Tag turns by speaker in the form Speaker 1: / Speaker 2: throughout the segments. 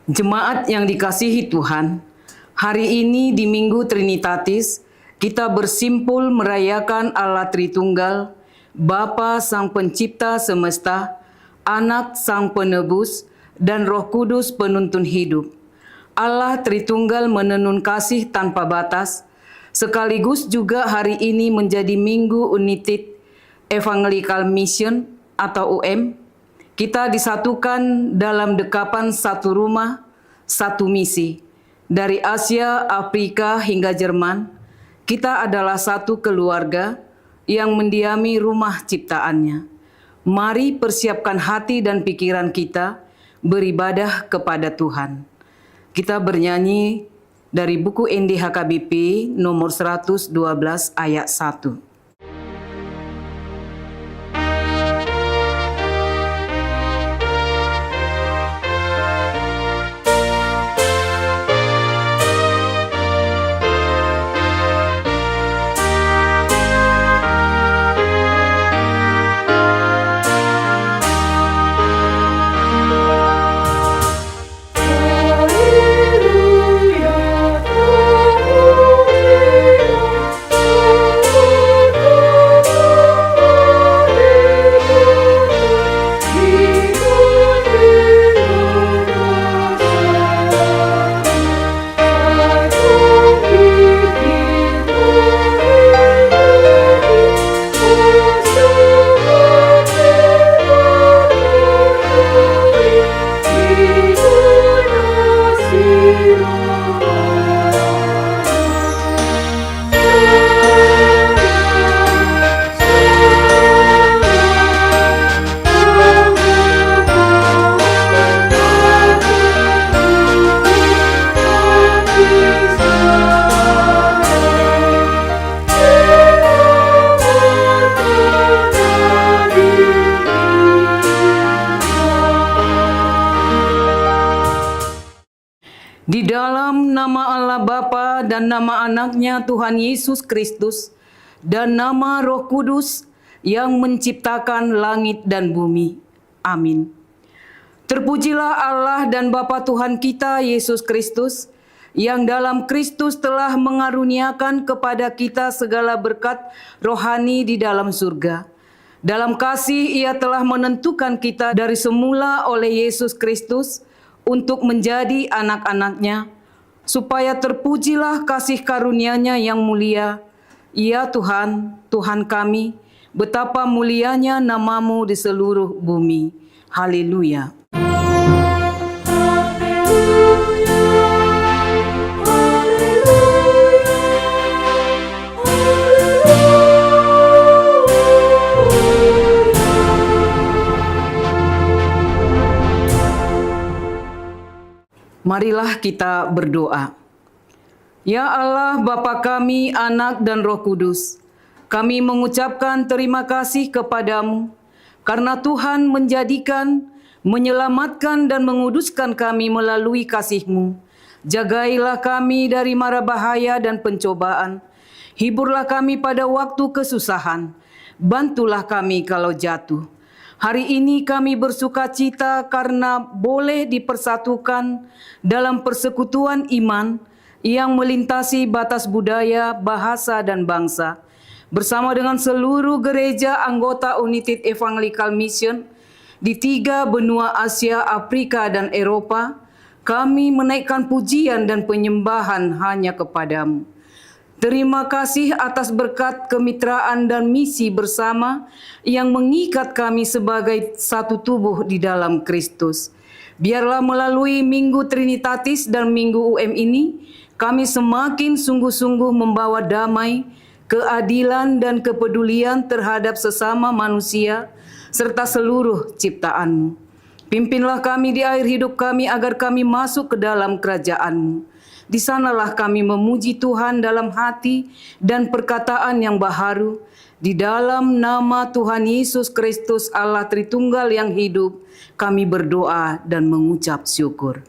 Speaker 1: Jemaat yang dikasihi Tuhan, hari ini di Minggu Trinitatis, kita bersimpul merayakan Allah Tritunggal, Bapa Sang Pencipta Semesta, Anak Sang Penebus, dan Roh Kudus Penuntun Hidup. Allah Tritunggal menenun kasih tanpa batas, sekaligus juga hari ini menjadi Minggu United Evangelical Mission atau UM. Kita disatukan dalam dekapan satu rumah, satu misi. Dari Asia, Afrika, hingga Jerman, kita adalah satu keluarga yang mendiami rumah ciptaannya. Mari persiapkan hati dan pikiran kita beribadah kepada Tuhan. Kita bernyanyi dari buku NDHKBP nomor 112 ayat 1. Di dalam nama Allah Bapa dan nama anaknya Tuhan Yesus Kristus dan nama Roh Kudus yang menciptakan langit dan bumi. Amin. Terpujilah Allah dan Bapa Tuhan kita Yesus Kristus yang dalam Kristus telah mengaruniakan kepada kita segala berkat rohani di dalam surga. Dalam kasih Ia telah menentukan kita dari semula oleh Yesus Kristus untuk menjadi anak-anaknya, supaya terpujilah kasih karunia-Nya yang mulia. Ya Tuhan, Tuhan kami, betapa mulianya nama-Mu di seluruh bumi. Haleluya. Marilah kita berdoa. Ya Allah, Bapa kami, Anak dan Roh Kudus, kami mengucapkan terima kasih kepadamu karena Tuhan menjadikan, menyelamatkan dan menguduskan kami melalui kasih-Mu. Jagailah kami dari mara bahaya dan pencobaan. Hiburlah kami pada waktu kesusahan. Bantulah kami kalau jatuh. Hari ini kami bersuka cita karena boleh dipersatukan dalam persekutuan iman yang melintasi batas budaya, bahasa, dan bangsa. Bersama dengan seluruh gereja anggota United Evangelical Mission di 3 benua Asia, Afrika, dan Eropa, kami menaikkan pujian dan penyembahan hanya kepadamu. Terima kasih atas berkat kemitraan dan misi bersama yang mengikat kami sebagai satu tubuh di dalam Kristus. Biarlah melalui Minggu Trinitatis dan Minggu UM ini, kami semakin sungguh-sungguh membawa damai, keadilan dan kepedulian terhadap sesama manusia, serta seluruh ciptaan-Mu. Pimpinlah kami di akhir hidup kami agar kami masuk ke dalam kerajaan-Mu. Di sanalah kami memuji Tuhan dalam hati dan perkataan yang baharu. Di dalam nama Tuhan Yesus Kristus Allah Tritunggal yang hidup, kami berdoa dan mengucap syukur.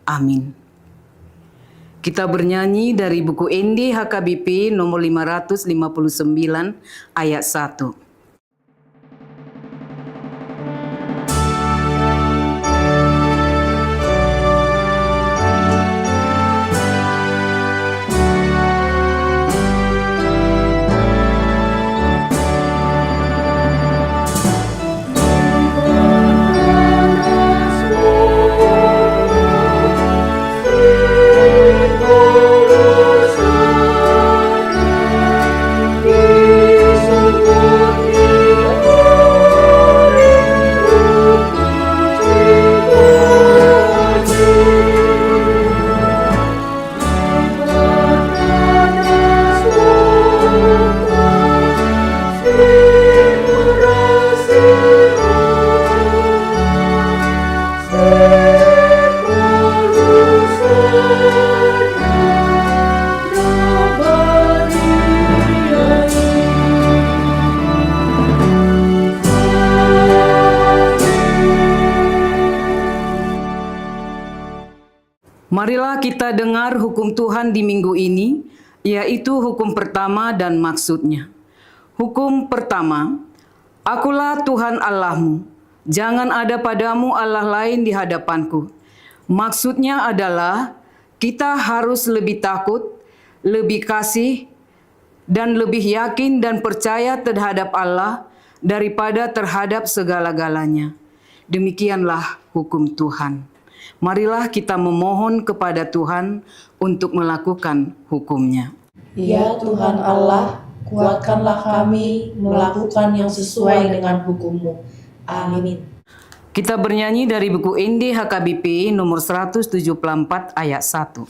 Speaker 1: Amin. Kita bernyanyi dari buku NDHKBP nomor 559 ayat 1. Marilah kita dengar hukum Tuhan di minggu ini, yaitu hukum pertama dan maksudnya. Hukum pertama, Akulah Tuhan Allahmu, jangan ada padamu Allah lain di hadapanku. Maksudnya adalah kita harus lebih takut, lebih kasih, dan lebih yakin dan percaya terhadap Allah daripada terhadap segala-galanya. Demikianlah hukum Tuhan. Marilah kita memohon kepada Tuhan untuk melakukan hukum-Nya.
Speaker 2: Ya Tuhan Allah, kuatkanlah kami melakukan yang sesuai dengan hukum-Mu. Amin.
Speaker 1: Kita bernyanyi dari buku Inde HKBP nomor 174 ayat 1.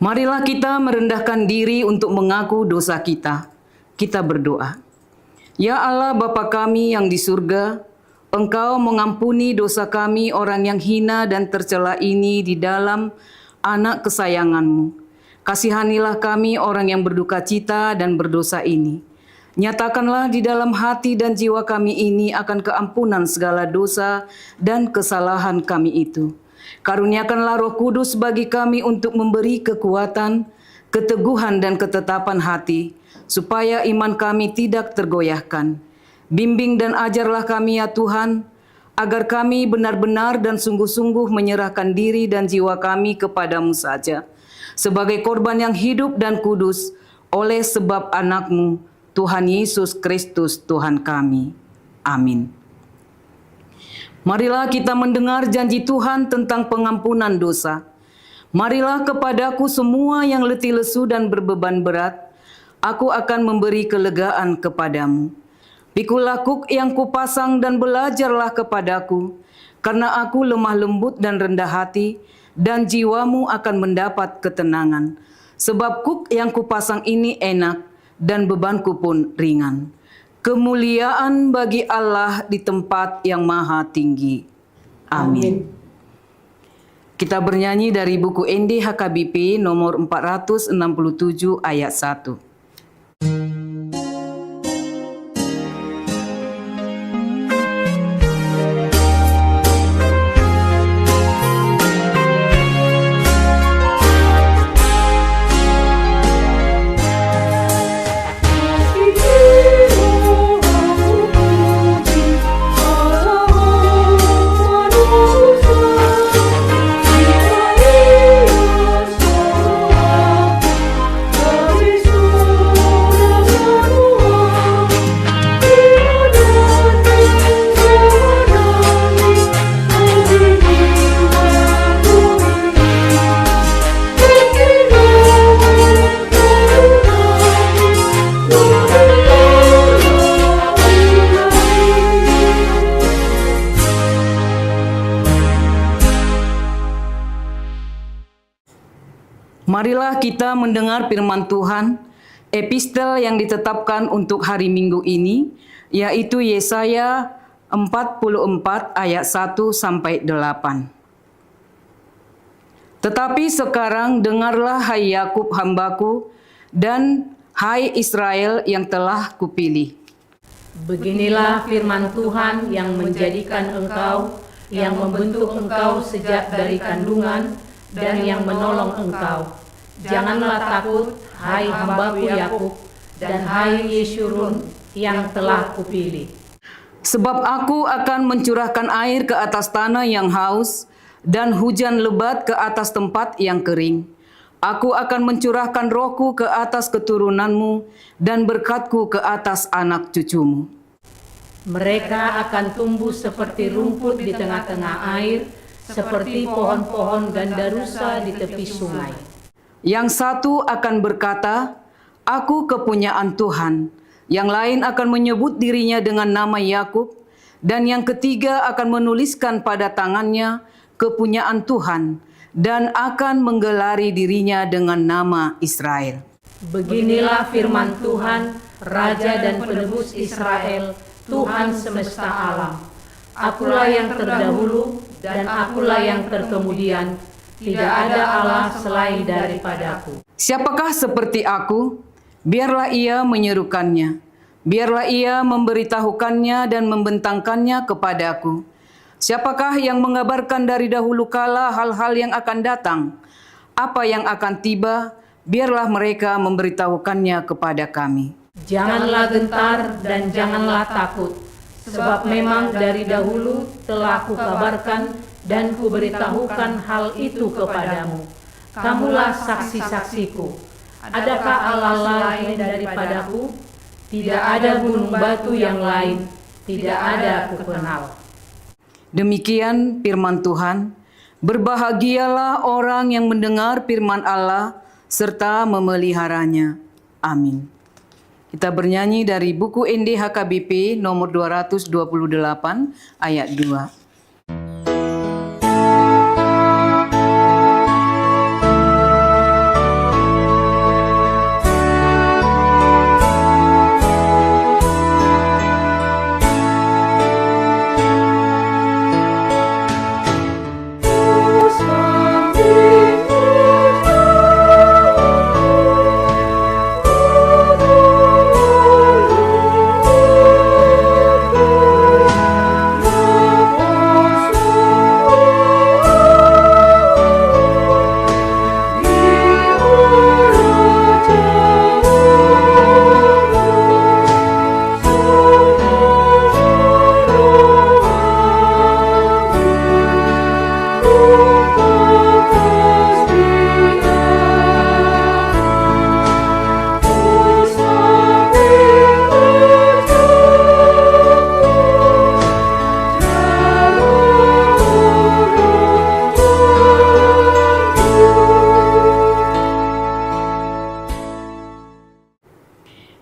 Speaker 1: Marilah kita merendahkan diri untuk mengaku dosa kita. Kita berdoa. Ya Allah Bapa kami yang di surga, Engkau mengampuni dosa kami orang yang hina dan tercela ini di dalam anak kesayangan-Mu. Kasihanilah kami orang yang berduka cita dan berdosa ini. Nyatakanlah di dalam hati dan jiwa kami ini akan keampunan segala dosa dan kesalahan kami itu. Karuniakanlah Roh Kudus bagi kami untuk memberi kekuatan, keteguhan dan ketetapan hati, supaya iman kami tidak tergoyahkan. Bimbing dan ajarlah kami ya Tuhan, agar kami benar-benar dan sungguh-sungguh menyerahkan diri dan jiwa kami kepadamu saja, sebagai korban yang hidup dan kudus, oleh sebab anak-Mu, Tuhan Yesus Kristus Tuhan kami. Amin. Marilah kita mendengar janji Tuhan tentang pengampunan dosa. Marilah kepadaku semua yang letih lesu dan berbeban berat, aku akan memberi kelegaan kepadamu. Pikulah kuk yang kupasang dan belajarlah kepadaku, karena aku lemah lembut dan rendah hati, dan jiwamu akan mendapat ketenangan. Sebab kuk yang kupasang ini enak, dan bebanku pun ringan. Kemuliaan bagi Allah di tempat yang maha tinggi. Amin. Kita bernyanyi dari buku Inde HKBP nomor 467 ayat 1. Marilah kita mendengar firman Tuhan, epistel yang ditetapkan untuk hari Minggu ini, yaitu Yesaya 44 ayat 1-8. Tetapi sekarang dengarlah hai Yakub hambaku, Dan hai Israel yang telah kupilih.
Speaker 3: Beginilah firman Tuhan yang menjadikan engkau, yang membentuk engkau sejak dari kandungan, dan yang menolong engkau. Janganlah takut, hai hambaku Yakub, dan hai Yeshurun yang telah kupilih.
Speaker 1: Sebab aku akan mencurahkan air ke atas tanah yang haus, dan hujan lebat ke atas tempat yang kering. Aku akan mencurahkan rohku ke atas keturunanmu, dan berkatku ke atas anak cucumu.
Speaker 3: Mereka akan tumbuh seperti rumput di tengah-tengah air, seperti pohon-pohon gandarusa di tepi sungai.
Speaker 1: Yang satu akan berkata, aku kepunyaan Tuhan. Yang lain akan menyebut dirinya dengan nama Yakub, dan yang ketiga akan menuliskan pada tangannya kepunyaan Tuhan, dan akan menggelari dirinya dengan nama Israel.
Speaker 3: Beginilah firman Tuhan, Raja dan Penebus Israel, Tuhan semesta alam. Akulah yang terdahulu dan akulah yang terkemudian. Tidak ada Allah selain daripadaku.
Speaker 1: Siapakah seperti aku? Biarlah ia menyerukannya. Biarlah ia memberitahukannya dan membentangkannya kepadaku. Siapakah yang mengabarkan dari dahulu kala hal-hal yang akan datang? Apa yang akan tiba? Biarlah mereka memberitahukannya kepada kami.
Speaker 3: Janganlah gentar dan janganlah takut, sebab memang dari dahulu telah kukabarkan dan kuberitahukan hal itu kepadamu. Kamulah saksi-saksiku. Adakah Allah lain daripadaku? Tidak ada gunung batu yang lain, tidak ada kukenal.
Speaker 1: Demikian firman Tuhan. Berbahagialah orang yang mendengar firman Allah serta memeliharanya. Amin. Kita bernyanyi dari buku NDHKBP nomor 228 ayat 2.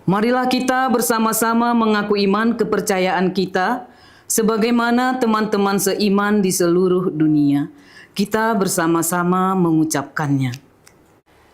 Speaker 1: Marilah kita bersama-sama mengaku iman kepercayaan kita sebagaimana teman-teman seiman di seluruh dunia. Kita bersama-sama mengucapkannya.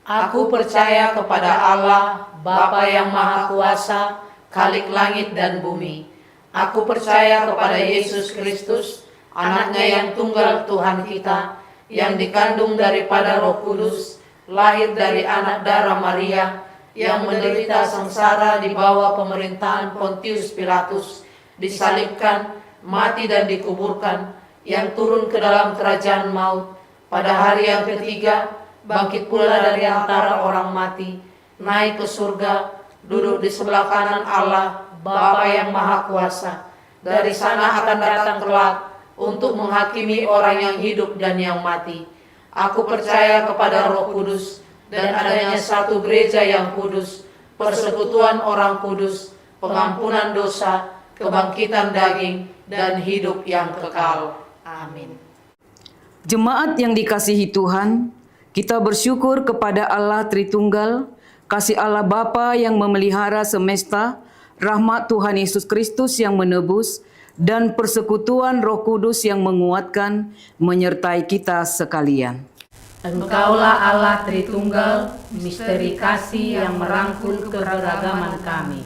Speaker 2: Aku percaya kepada Allah, Bapa yang Maha Kuasa, Khalik langit dan bumi. Aku percaya kepada Yesus Kristus, Anaknya yang tunggal Tuhan kita, yang dikandung daripada Roh Kudus, lahir dari anak darah Maria, yang menderita sengsara di bawah pemerintahan Pontius Pilatus, disalibkan, mati dan dikuburkan, yang turun ke dalam kerajaan maut, pada hari yang ketiga, bangkit pula dari antara orang mati, naik ke surga, duduk di sebelah kanan Allah, Bapa yang Maha Kuasa. Dari sana akan datang kelak untuk menghakimi orang yang hidup dan yang mati. Aku percaya kepada Roh Kudus, dan adanya satu gereja yang kudus, persekutuan orang kudus, pengampunan dosa, kebangkitan daging, dan hidup yang kekal. Amin.
Speaker 1: Jemaat yang dikasihi Tuhan, kita bersyukur kepada Allah Tritunggal, kasih Allah Bapa yang memelihara semesta, rahmat Tuhan Yesus Kristus yang menebus, dan persekutuan Roh Kudus yang menguatkan, menyertai kita sekalian.
Speaker 3: Engkaulah Allah Tritunggal, misteri kasih yang merangkul keberagaman kami.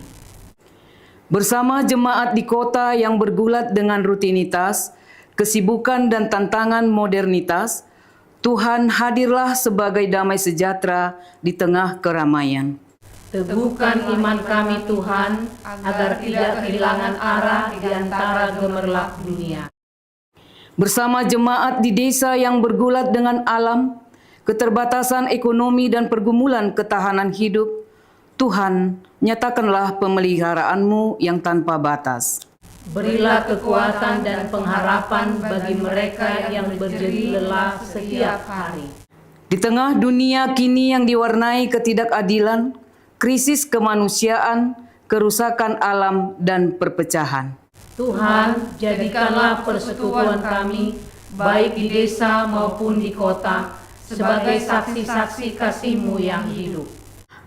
Speaker 1: Bersama jemaat di kota yang bergulat dengan rutinitas, kesibukan dan tantangan modernitas, Tuhan hadirlah sebagai damai sejahtera di tengah keramaian.
Speaker 3: Teguhkan iman kami Tuhan, agar tidak kehilangan arah di antara gemerlap dunia.
Speaker 1: Bersama jemaat di desa yang bergulat dengan alam, keterbatasan ekonomi dan pergumulan ketahanan hidup, Tuhan, nyatakanlah pemeliharaanmu yang tanpa batas.
Speaker 3: Berilah kekuatan dan pengharapan bagi mereka yang berjeri lelah setiap hari.
Speaker 1: Di tengah dunia kini yang diwarnai ketidakadilan, krisis kemanusiaan, kerusakan alam, dan perpecahan,
Speaker 3: Tuhan, jadikanlah persekutuan kami, baik di desa maupun di kota, sebagai saksi-saksi kasih-Mu yang hidup.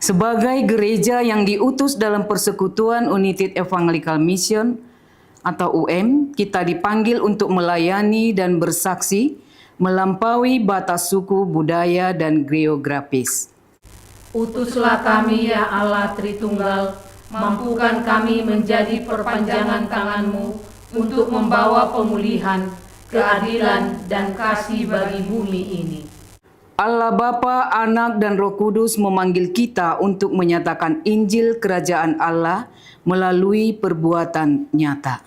Speaker 1: sebagai gereja yang diutus dalam persekutuan United Evangelical Mission atau UM, kita dipanggil untuk melayani dan bersaksi melampaui batas suku, budaya, dan geografis.
Speaker 3: Utuslah kami ya Allah Tritunggal, mampukan kami menjadi perpanjangan tangan-Mu untuk membawa pemulihan, keadilan, dan kasih bagi bumi ini.
Speaker 1: Allah Bapa, Anak, dan Roh Kudus memanggil kita untuk menyatakan Injil Kerajaan Allah melalui perbuatan nyata.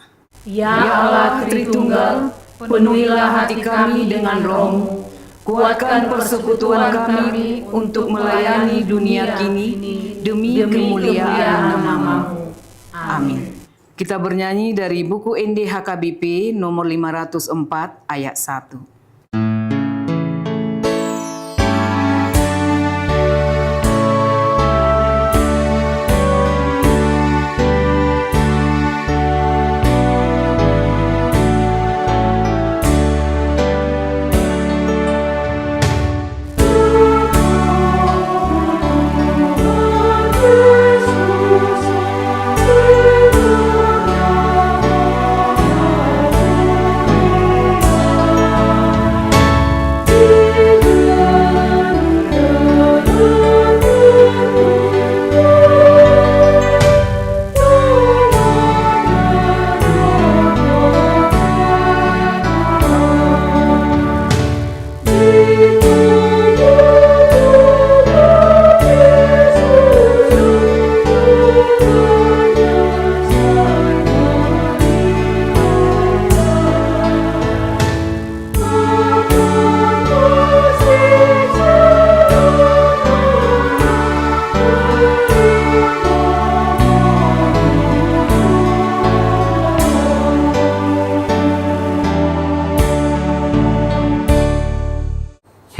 Speaker 3: Ya Allah Tritunggal, penuhilah hati kami dengan Roh-Mu, kuatkan persekutuan kami untuk melayani dunia kini demi kemuliaan nama-Mu.
Speaker 1: Amin. Kita bernyanyi dari buku NDHKBP nomor 504 ayat 1.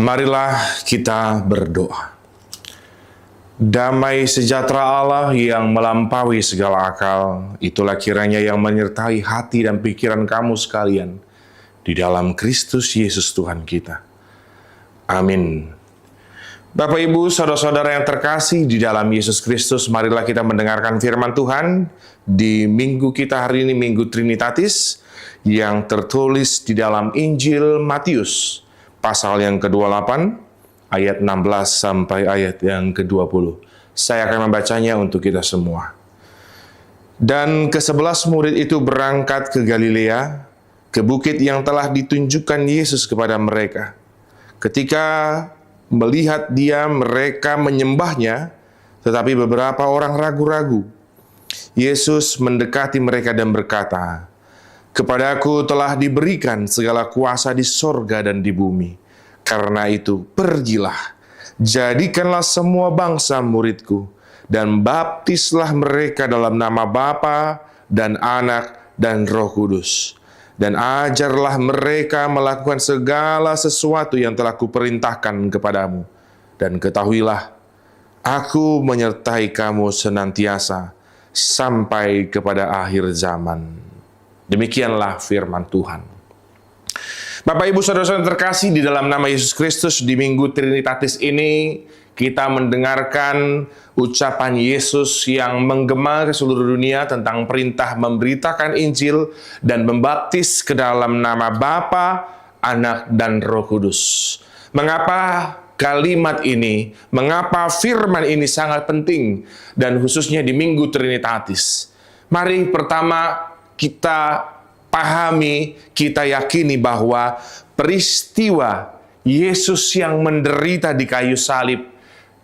Speaker 4: Marilah kita berdoa. Damai sejahtera Allah yang melampaui segala akal, itulah kiranya yang menyertai hati dan pikiran kamu sekalian di dalam Kristus Yesus Tuhan kita. Amin. Bapak, Ibu, saudara-saudara yang terkasih di dalam Yesus Kristus, marilah kita mendengarkan firman Tuhan di minggu kita hari ini, Minggu Trinitatis, yang tertulis di dalam Injil Matius, pasal yang ke-28, ayat 16 sampai ayat yang ke-20. Saya akan membacanya untuk kita semua. Dan ke-11 murid itu berangkat ke Galilea, ke bukit yang telah ditunjukkan Yesus kepada mereka. Ketika melihat dia, mereka menyembahnya, tetapi beberapa orang ragu-ragu. Yesus mendekati mereka dan berkata, "Kepadaku telah diberikan segala kuasa di sorga dan di bumi. Karena itu, pergilah, jadikanlah semua bangsa muridku, dan baptislah mereka dalam nama Bapa dan Anak dan Roh Kudus. Dan ajarlah mereka melakukan segala sesuatu yang telah kuperintahkan kepadamu. Dan ketahuilah, aku menyertai kamu senantiasa sampai kepada akhir zaman." Demikianlah firman Tuhan. Bapak, Ibu, saudara-saudara terkasih di dalam nama Yesus Kristus, di Minggu Trinitatis ini kita mendengarkan ucapan Yesus yang menggema ke seluruh dunia tentang perintah memberitakan Injil dan membaptis ke dalam nama Bapa, Anak, dan Roh Kudus. Mengapa kalimat ini, mengapa firman ini sangat penting, dan khususnya di Minggu Trinitatis? Mari pertama kita pahami, kita yakini bahwa peristiwa Yesus yang menderita di kayu salib,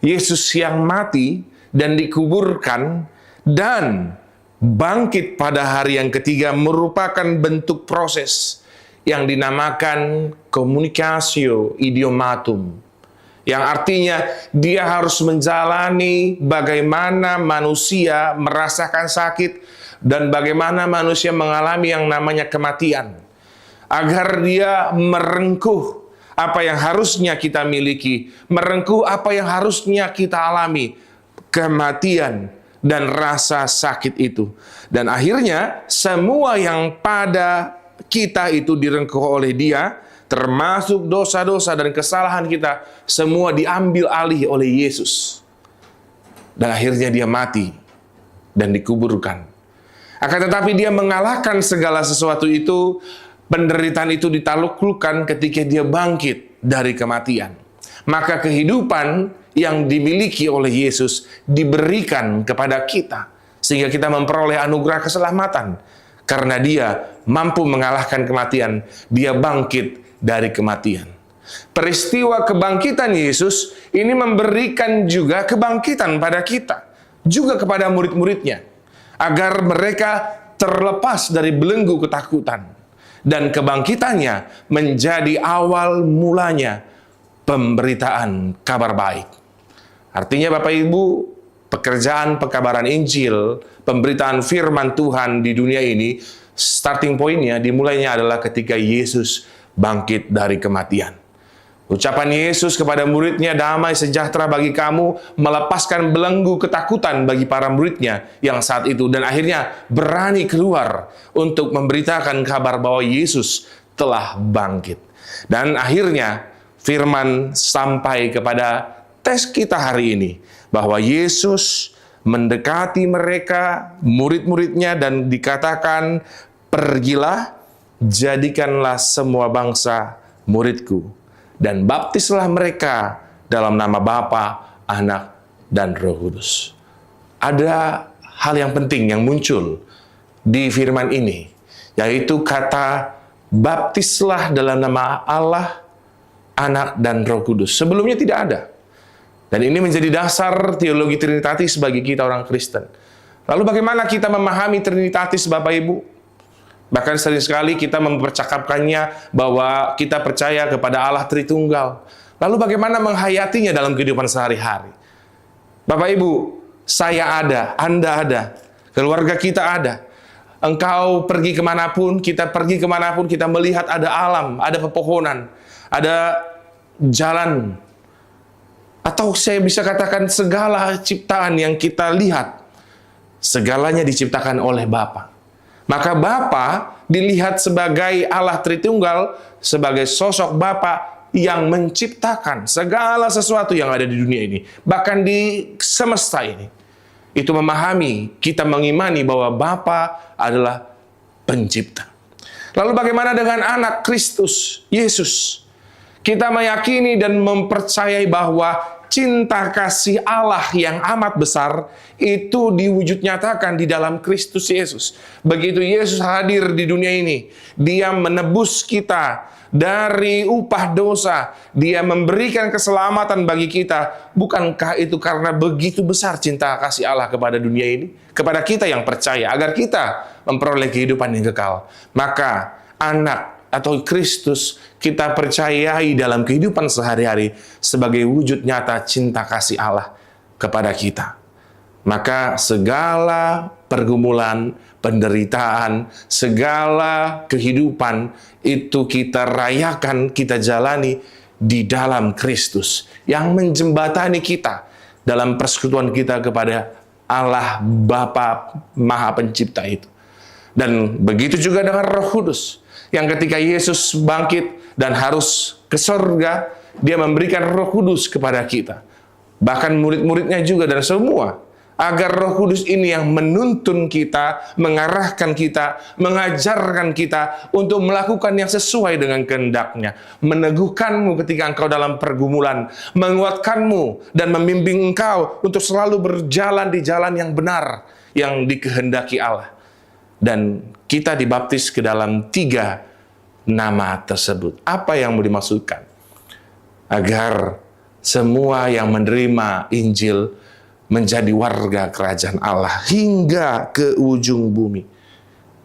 Speaker 4: Yesus yang mati, dan dikuburkan dan bangkit pada hari yang ketiga merupakan bentuk proses yang dinamakan communicatio idiomatum, yang artinya dia harus menjalani bagaimana manusia merasakan sakit dan bagaimana manusia mengalami yang namanya kematian, agar dia merengkuh apa yang harusnya kita miliki, merengkuh apa yang harusnya kita alami, kematian dan rasa sakit itu. Dan akhirnya semua yang pada kita itu direngkuh oleh dia, termasuk dosa-dosa dan kesalahan kita, semua diambil alih oleh Yesus. Dan akhirnya dia mati dan dikuburkan. Akan tetapi dia mengalahkan segala sesuatu itu, penderitaan itu ditaklukkan ketika dia bangkit dari kematian. Maka kehidupan yang dimiliki oleh Yesus diberikan kepada kita, sehingga kita memperoleh anugerah keselamatan. Karena dia mampu mengalahkan kematian, dia bangkit dari kematian. Peristiwa kebangkitan Yesus ini memberikan juga kebangkitan pada kita, juga kepada murid-muridnya, agar mereka terlepas dari belenggu ketakutan. Dan kebangkitannya menjadi awal mulanya pemberitaan kabar baik. Artinya Bapak Ibu, pekerjaan pekabaran Injil, pemberitaan firman Tuhan di dunia ini, starting pointnya, dimulainya adalah ketika Yesus bangkit dari kematian. Ucapan Yesus kepada muridnya, damai sejahtera bagi kamu, melepaskan belenggu ketakutan bagi para muridnya yang saat itu. Dan akhirnya berani keluar untuk memberitakan kabar bahwa Yesus telah bangkit. Dan akhirnya firman sampai kepada tes kita hari ini, bahwa Yesus mendekati mereka, murid-muridnya, dan dikatakan, pergilah, jadikanlah semua bangsa muridku, dan baptislah mereka dalam nama Bapa, Anak, dan Roh Kudus. Ada hal yang penting yang muncul di firman ini, yaitu kata baptislah dalam nama Allah, Anak, dan Roh Kudus. Sebelumnya tidak ada. Dan ini menjadi dasar teologi Trinitatis bagi kita orang Kristen. Lalu bagaimana kita memahami Trinitatis, Bapak Ibu? Bahkan sering sekali kita mempercakapkannya bahwa kita percaya kepada Allah Tritunggal. Lalu bagaimana menghayatinya dalam kehidupan sehari-hari? Bapak Ibu, saya ada, Anda ada, keluarga kita ada. Engkau pergi kemanapun, kita pergi kemanapun, kita melihat ada alam, ada pepohonan, ada jalan, atau saya bisa katakan segala ciptaan yang kita lihat, segalanya diciptakan oleh Bapa. Maka Bapa dilihat sebagai Allah Tritunggal, sebagai sosok Bapa yang menciptakan segala sesuatu yang ada di dunia ini, bahkan di semesta ini. Itu memahami, kita mengimani bahwa Bapa adalah pencipta. Lalu bagaimana dengan anak Kristus, Yesus? Kita meyakini dan mempercayai bahwa cinta kasih Allah yang amat besar itu diwujud nyatakan di dalam Kristus Yesus. Begitu Yesus hadir di dunia ini, Dia menebus kita dari upah dosa, Dia memberikan keselamatan bagi kita. Bukankah itu karena begitu besar cinta kasih Allah kepada dunia ini, kepada kita yang percaya, agar kita memperoleh kehidupan yang kekal? Maka anak atau Kristus kita percayai dalam kehidupan sehari-hari sebagai wujud nyata cinta kasih Allah kepada kita. Maka segala pergumulan, penderitaan, segala kehidupan itu kita rayakan, kita jalani di dalam Kristus yang menjembatani kita dalam persekutuan kita kepada Allah Bapa Maha Pencipta itu. Dan begitu juga dengan Roh Kudus, yang ketika Yesus bangkit dan harus ke surga, Dia memberikan Roh Kudus kepada kita. Bahkan murid-muridnya juga dan semua. Agar Roh Kudus ini yang menuntun kita, mengarahkan kita, mengajarkan kita untuk melakukan yang sesuai dengan kehendak-Nya. Meneguhkanmu ketika engkau dalam pergumulan, menguatkanmu dan membimbing engkau untuk selalu berjalan di jalan yang benar, yang dikehendaki Allah. Dan kita dibaptis ke dalam 3 nama tersebut. Apa yang mau dimaksudkan? Agar semua yang menerima Injil menjadi warga kerajaan Allah hingga ke ujung bumi.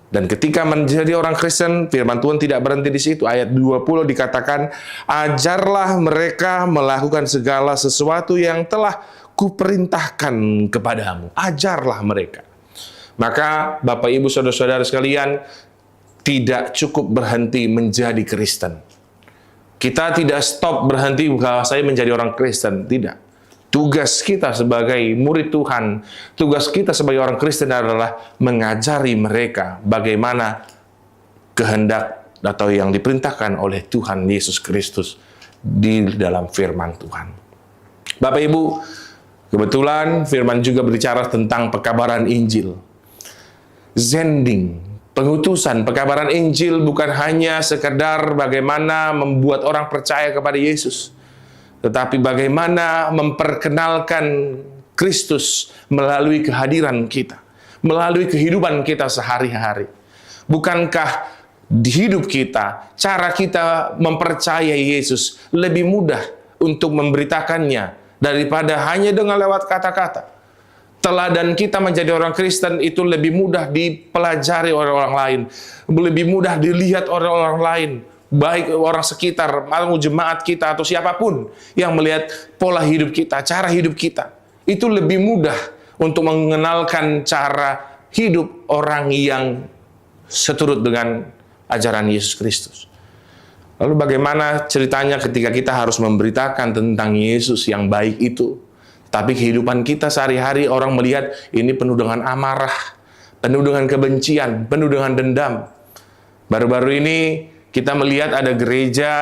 Speaker 4: Dan ketika menjadi orang Kristen, firman Tuhan tidak berhenti di situ. Ayat 20 dikatakan, ajarlah mereka melakukan segala sesuatu yang telah kuperintahkan kepadamu. Ajarlah mereka. Maka Bapak Ibu Saudara-saudara sekalian, tidak cukup berhenti menjadi Kristen. Kita tidak stop berhenti kalau saya menjadi orang Kristen, tidak. Tugas kita sebagai murid Tuhan, tugas kita sebagai orang Kristen adalah mengajari mereka bagaimana kehendak atau yang diperintahkan oleh Tuhan Yesus Kristus di dalam firman Tuhan. Bapak Ibu, kebetulan firman juga berbicara tentang pekabaran Injil. Zending, pengutusan pekabaran Injil bukan hanya sekedar bagaimana membuat orang percaya kepada Yesus, tetapi bagaimana memperkenalkan Kristus melalui kehadiran kita, melalui kehidupan kita sehari-hari. Bukankah di hidup kita, cara kita mempercayai Yesus lebih mudah untuk memberitakannya daripada hanya dengan lewat kata-kata? Teladan kita menjadi orang Kristen itu lebih mudah dipelajari oleh orang lain, lebih mudah dilihat oleh orang lain, baik orang sekitar, atau jemaat kita, atau siapapun yang melihat pola hidup kita, cara hidup kita. Itu lebih mudah untuk mengenalkan cara hidup orang yang seturut dengan ajaran Yesus Kristus. Lalu bagaimana ceritanya ketika kita harus memberitakan tentang Yesus yang baik itu, tapi kehidupan kita sehari-hari orang melihat ini penuh dengan amarah, penuh dengan kebencian, penuh dengan dendam. Baru-baru ini kita melihat ada gereja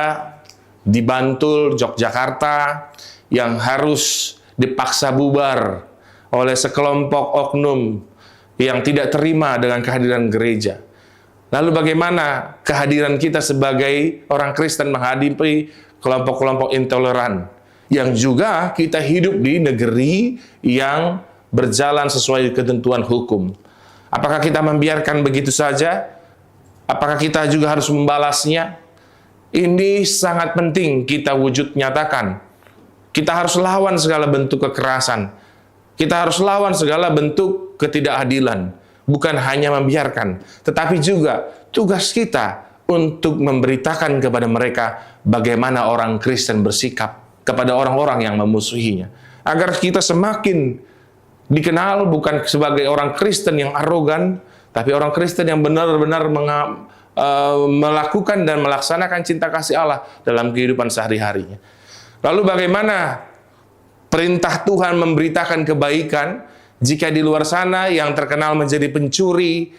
Speaker 4: di Bantul, Yogyakarta, yang harus dipaksa bubar oleh sekelompok oknum yang tidak terima dengan kehadiran gereja. Lalu bagaimana kehadiran kita sebagai orang Kristen menghadapi kelompok-kelompok intoleran, yang juga kita hidup di negeri yang berjalan sesuai ketentuan hukum? Apakah kita membiarkan begitu saja? Apakah kita juga harus membalasnya? Ini sangat penting kita wujud nyatakan. Kita harus lawan segala bentuk kekerasan. Kita harus lawan segala bentuk ketidakadilan. Bukan hanya membiarkan, tetapi juga tugas kita untuk memberitakan kepada mereka bagaimana orang Kristen bersikap kepada orang-orang yang memusuhinya. Agar kita semakin dikenal bukan sebagai orang Kristen yang arogan, tapi orang Kristen yang benar-benar melakukan dan melaksanakan cinta kasih Allah dalam kehidupan sehari-harinya. Lalu bagaimana perintah Tuhan memberitakan kebaikan jika di luar sana yang terkenal menjadi pencuri,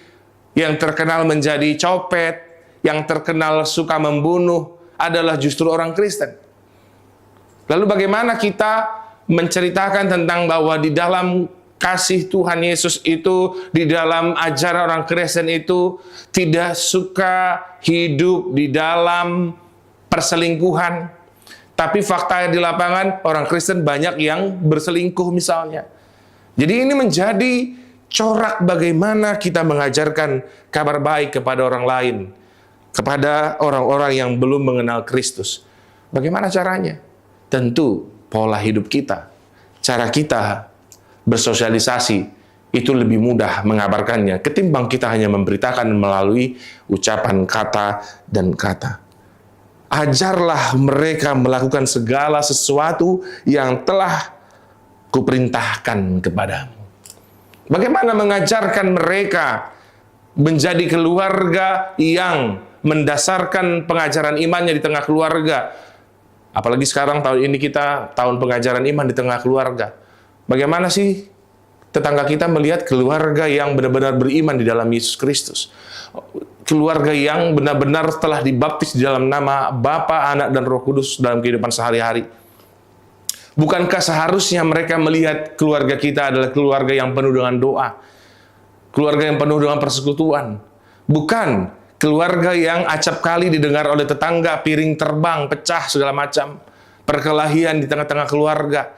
Speaker 4: yang terkenal menjadi copet, yang terkenal suka membunuh adalah justru orang Kristen? Lalu bagaimana kita menceritakan tentang bahwa di dalam kasih Tuhan Yesus itu, di dalam ajaran orang Kristen itu tidak suka hidup di dalam perselingkuhan. Tapi fakta di lapangan orang Kristen banyak yang berselingkuh misalnya. Jadi ini menjadi corak bagaimana kita mengajarkan kabar baik kepada orang lain, kepada orang-orang yang belum mengenal Kristus. Bagaimana caranya? Tentu pola hidup kita, cara kita bersosialisasi itu lebih mudah mengabarkannya ketimbang kita hanya memberitakan melalui ucapan kata dan kata. Ajarlah mereka melakukan segala sesuatu yang telah kuperintahkan kepadamu. Bagaimana mengajarkan mereka menjadi keluarga yang mendasarkan pengajaran imannya di tengah keluarga? Apalagi sekarang tahun ini kita tahun pengajaran iman di tengah keluarga. Bagaimana sih tetangga kita melihat keluarga yang benar-benar beriman di dalam Yesus Kristus? Keluarga yang benar-benar telah dibaptis di dalam nama Bapa, Anak, dan Roh Kudus dalam kehidupan sehari-hari. Bukankah seharusnya mereka melihat keluarga kita adalah keluarga yang penuh dengan doa, keluarga yang penuh dengan persekutuan, bukan keluarga yang acap kali didengar oleh tetangga, piring terbang, pecah, segala macam, perkelahian di tengah-tengah keluarga.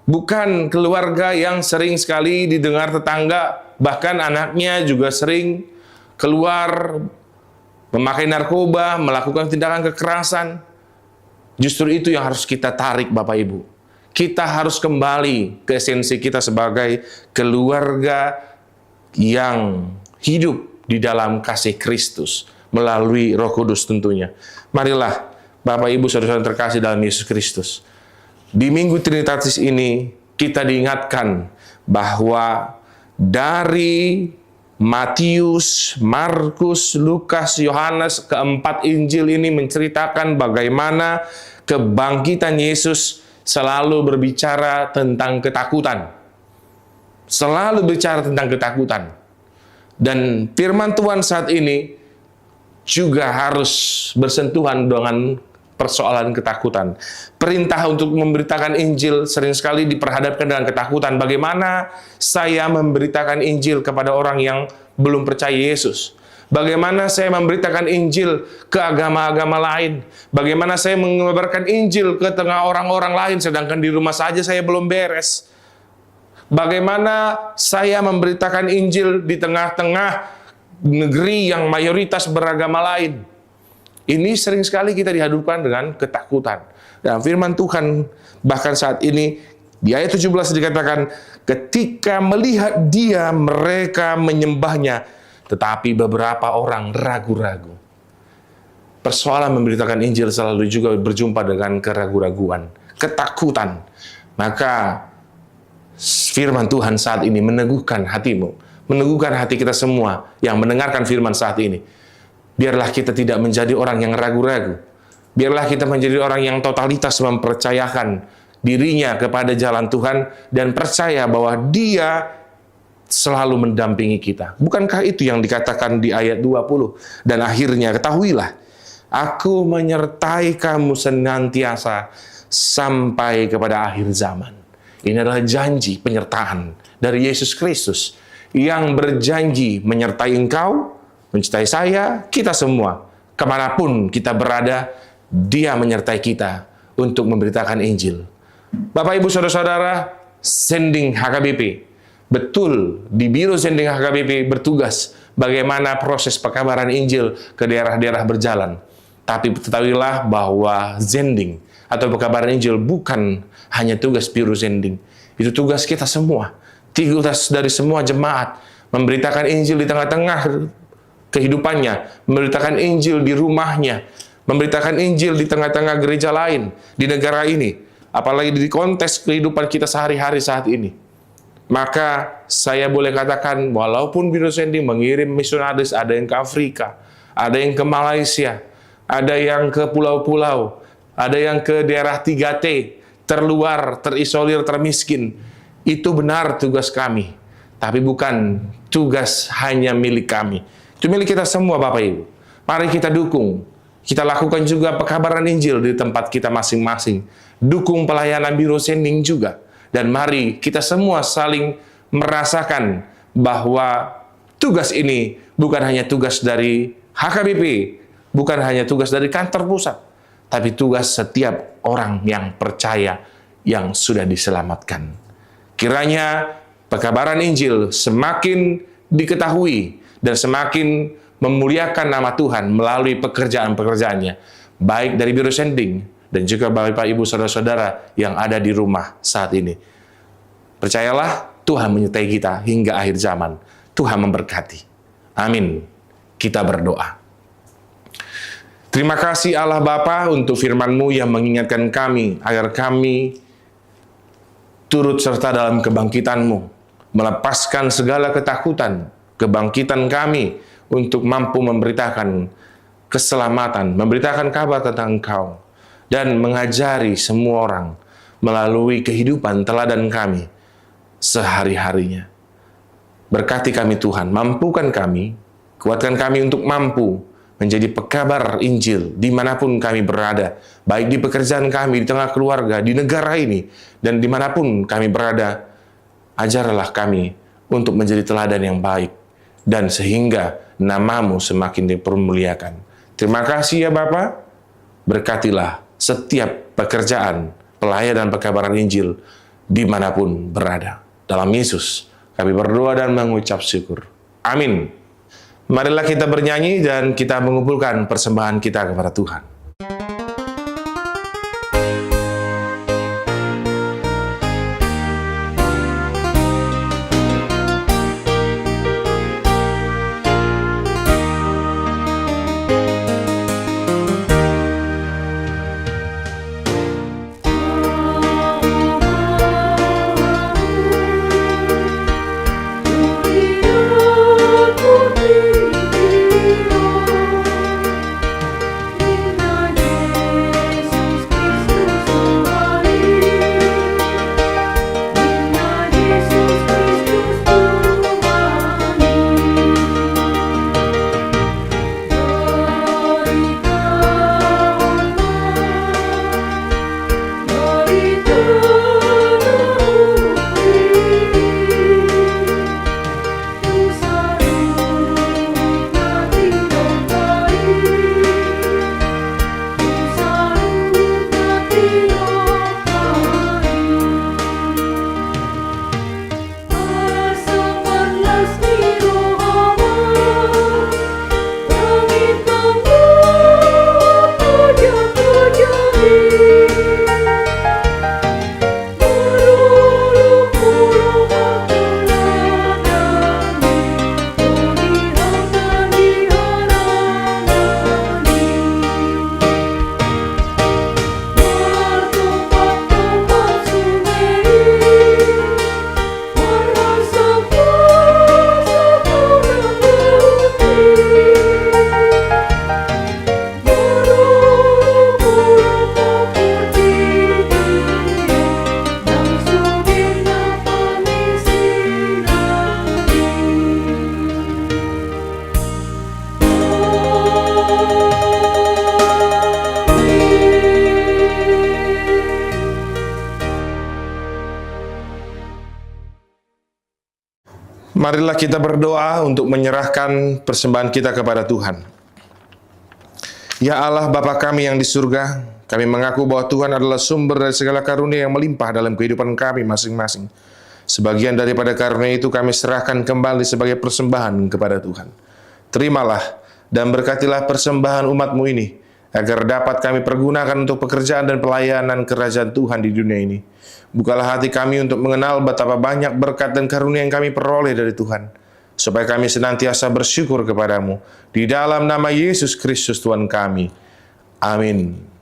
Speaker 4: Bukan keluarga yang sering sekali didengar tetangga, bahkan anaknya juga sering keluar memakai narkoba, melakukan tindakan kekerasan. Justru itu yang harus kita tarik, Bapak Ibu. kita harus kembali ke esensi kita sebagai keluarga yang hidup di dalam kasih Kristus melalui Roh Kudus tentunya. Marilah Bapak Ibu Saudara-saudara terkasih dalam Yesus Kristus, di Minggu Trinitatis ini kita diingatkan bahwa dari Matius, Markus, Lukas, Yohanes, keempat Injil ini menceritakan bagaimana kebangkitan Yesus selalu berbicara tentang ketakutan. Selalu bicara tentang ketakutan. Dan firman Tuhan saat ini juga harus bersentuhan dengan persoalan ketakutan. Perintah untuk memberitakan Injil sering sekali diperhadapkan dengan ketakutan. Bagaimana saya memberitakan Injil kepada orang yang belum percaya Yesus? Bagaimana saya memberitakan Injil ke agama-agama lain? Bagaimana saya mengabarkan Injil ke tengah orang-orang lain sedangkan di rumah saja saya belum beres? Bagaimana saya memberitakan Injil di tengah-tengah negeri yang mayoritas beragama lain? Ini sering sekali kita dihadapkan dengan ketakutan. Dan firman Tuhan bahkan saat ini di ayat 17 dikatakan, ketika melihat dia mereka menyembahnya, tetapi beberapa orang ragu-ragu. Persoalan memberitakan Injil selalu juga berjumpa dengan keraguan-raguan, ketakutan. Maka firman Tuhan saat ini meneguhkan hatimu, meneguhkan hati kita semua yang mendengarkan firman saat ini. Biarlah kita tidak menjadi orang yang ragu-ragu. Biarlah kita menjadi orang yang totalitas mempercayakan dirinya kepada jalan Tuhan dan percaya bahwa Dia selalu mendampingi kita. Bukankah itu yang dikatakan di ayat 20? Dan akhirnya ketahuilah, aku menyertai kamu senantiasa sampai kepada akhir zaman. Ini adalah janji penyertaan dari Yesus Kristus yang berjanji menyertai engkau, mencintai saya, kita semua. Kemanapun kita berada, Dia menyertai kita untuk memberitakan Injil. Bapak, Ibu, Saudara-saudara, Sending HKBP, betul di Biro Sending HKBP bertugas bagaimana proses pekabaran Injil ke daerah-daerah berjalan. Tapi ketahuilah bahwa Sending atau pekabaran Injil bukan hanya tugas Biro Sending. Itu tugas kita semua. Tugas dari semua jemaat, memberitakan Injil di tengah-tengah kehidupannya, memberitakan Injil di rumahnya, memberitakan Injil di tengah-tengah gereja lain di negara ini, apalagi di konteks kehidupan kita sehari-hari saat ini. Maka saya boleh katakan, walaupun Biro Sending mengirim misionaris, ada yang ke Afrika, ada yang ke Malaysia, ada yang ke pulau-pulau, ada yang ke daerah 3T, terluar, terisolir, termiskin. Itu benar tugas kami, tapi bukan tugas hanya milik kami. Itu milik kita semua, Bapak Ibu. Mari kita dukung. Kita lakukan juga pekabaran Injil di tempat kita masing-masing. Dukung pelayanan Biro Sending juga. Dan mari kita semua saling merasakan bahwa tugas ini bukan hanya tugas dari HKBP, bukan hanya tugas dari kantor pusat, tapi tugas setiap orang yang percaya yang sudah diselamatkan. Kiranya pekabaran Injil semakin diketahui dan semakin memuliakan nama Tuhan melalui pekerjaan-pekerjaannya, baik dari Biro Sending dan juga Bapak Ibu Saudara-saudara yang ada di rumah saat ini. Percayalah, Tuhan menyertai kita hingga akhir zaman. Tuhan memberkati. Amin. Kita berdoa. Terima kasih Allah Bapa untuk firman-Mu yang mengingatkan kami agar kami turut serta dalam kebangkitan-Mu, melepaskan segala ketakutan, kebangkitan kami untuk mampu memberitakan keselamatan, memberitakan kabar tentang Engkau, dan mengajari semua orang melalui kehidupan teladan kami sehari-harinya. Berkati kami Tuhan, mampukan kami, kuatkan kami untuk mampu menjadi pekabar Injil dimanapun kami berada, baik di pekerjaan kami, di tengah keluarga, di negara ini, dan dimanapun kami berada. Ajarlah kami untuk menjadi teladan yang baik, dan sehingga nama-Mu semakin dipermuliakan. Terima kasih ya Bapa. Berkatilah setiap pekerjaan, pelayanan pekabaran Injil dimanapun berada. Dalam Yesus kami berdoa dan mengucap syukur. Amin. Marilah kita bernyanyi dan kita mengumpulkan persembahan kita kepada Tuhan. Marilah kita berdoa untuk menyerahkan persembahan kita kepada Tuhan. Ya Allah Bapa kami yang di surga, kami mengaku bahwa Tuhan adalah sumber dari segala karunia yang melimpah dalam kehidupan kami masing-masing. Sebagian daripada karunia itu kami serahkan kembali sebagai persembahan kepada Tuhan. Terimalah dan berkatilah persembahan umat-Mu ini, agar dapat kami pergunakan untuk pekerjaan dan pelayanan kerajaan Tuhan di dunia ini. Bukalah hati kami untuk mengenal betapa banyak berkat dan karunia yang kami peroleh dari Tuhan, supaya kami senantiasa bersyukur kepadamu. Di dalam nama Yesus Kristus Tuhan kami. Amin.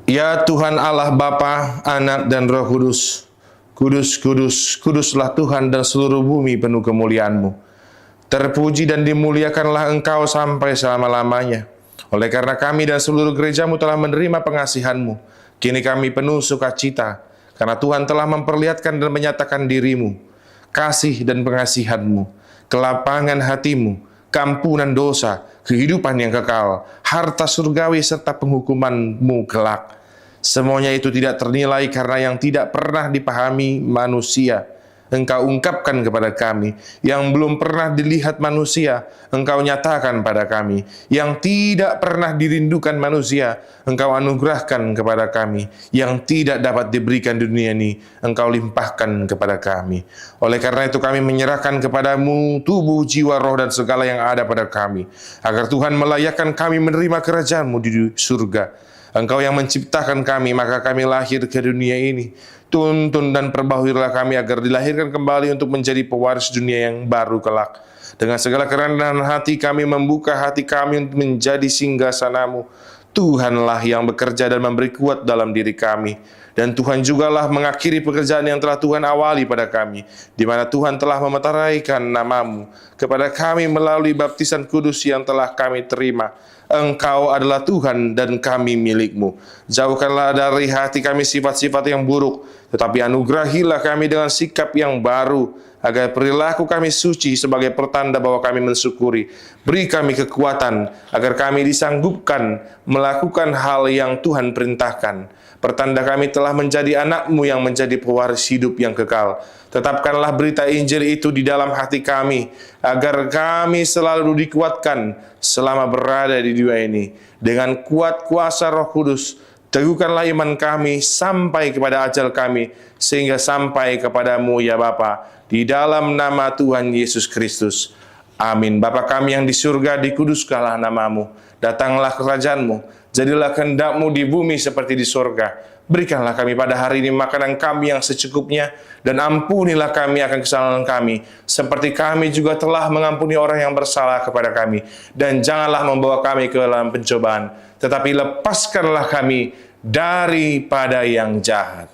Speaker 4: Ya Tuhan Allah Bapa, Anak dan Roh Kudus, kudus, kudus, kuduslah Tuhan dan seluruh bumi penuh kemuliaan-Mu. Terpuji dan dimuliakanlah Engkau sampai selama-lamanya. Oleh karena kami dan seluruh gereja-Mu telah menerima pengasihan-Mu, kini kami penuh sukacita, karena Tuhan telah memperlihatkan dan menyatakan diri-Mu, kasih dan pengasihan-Mu, kelapangan hati-Mu, keampunan dosa, kehidupan yang kekal, harta surgawi serta penghukuman-Mu kelak. Semuanya itu tidak ternilai karena yang tidak pernah dipahami manusia, Engkau ungkapkan kepada kami. Yang belum pernah dilihat manusia, Engkau nyatakan pada kami. Yang tidak pernah dirindukan manusia, Engkau anugerahkan kepada kami. Yang tidak dapat diberikan dunia ini, Engkau limpahkan kepada kami. Oleh karena itu kami menyerahkan kepadamu tubuh, jiwa, roh, dan segala yang ada pada kami, agar Tuhan melayakkan kami menerima kerajaan-Mu di surga. Engkau yang menciptakan kami, maka kami lahir ke dunia ini. Tuntun dan perbaharui kami agar dilahirkan kembali untuk menjadi pewaris dunia yang baru kelak. Dengan segala kerendahan hati kami membuka hati kami untuk menjadi singgasana-Mu. Tuhanlah yang bekerja dan memberi kuat dalam diri kami. Dan Tuhan jugalah mengakhiri pekerjaan yang telah Tuhan awali pada kami, di mana Tuhan telah memeteraikan nama-Mu kepada kami melalui baptisan kudus yang telah kami terima. Engkau adalah Tuhan dan kami milik-Mu. Jauhkanlah dari hati kami sifat-sifat yang buruk, tetapi anugerahilah kami dengan sikap yang baru, agar perilaku kami suci sebagai pertanda bahwa kami mensyukuri. Beri kami kekuatan, agar kami disanggupkan melakukan hal yang Tuhan perintahkan. Pertanda kami telah menjadi anak-Mu yang menjadi pewaris hidup yang kekal. Tetapkanlah berita Injil itu di dalam hati kami, agar kami selalu dikuatkan selama berada di dunia ini. Dengan kuat kuasa Roh Kudus, teguhkanlah iman kami sampai kepada ajal kami, sehingga sampai kepadamu ya Bapa, di dalam nama Tuhan Yesus Kristus. Amin. Bapa kami yang di surga, dikuduskanlah nama-Mu. Datanglah kerajaan-Mu, jadilah kehendak-Mu di bumi seperti di surga. Berikanlah kami pada hari ini makanan kami yang secukupnya, dan ampunilah kami akan kesalahan kami, seperti kami juga telah mengampuni orang yang bersalah kepada kami. Dan janganlah membawa kami ke dalam pencobaan, tetapi lepaskanlah kami daripada yang jahat.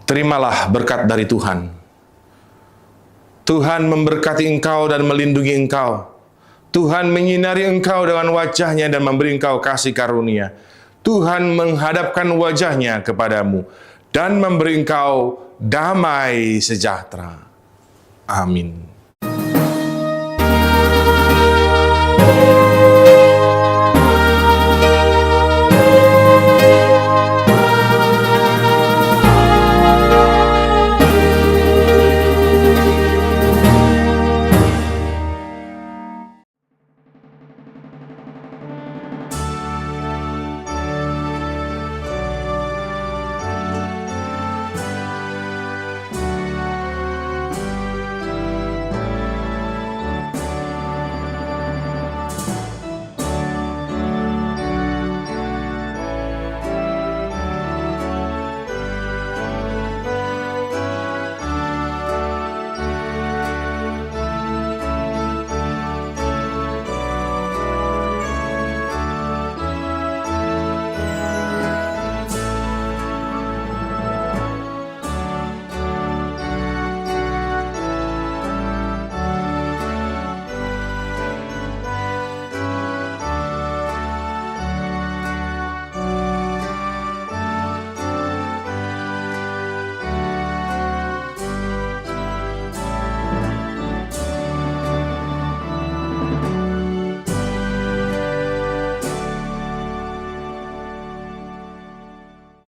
Speaker 4: Terimalah berkat dari Tuhan. Tuhan memberkati engkau dan melindungi engkau. Tuhan menyinari engkau dengan wajah-Nya dan memberi engkau kasih karunia. Tuhan menghadapkan wajahnya kepadamu dan memberi engkau damai sejahtera. Amin.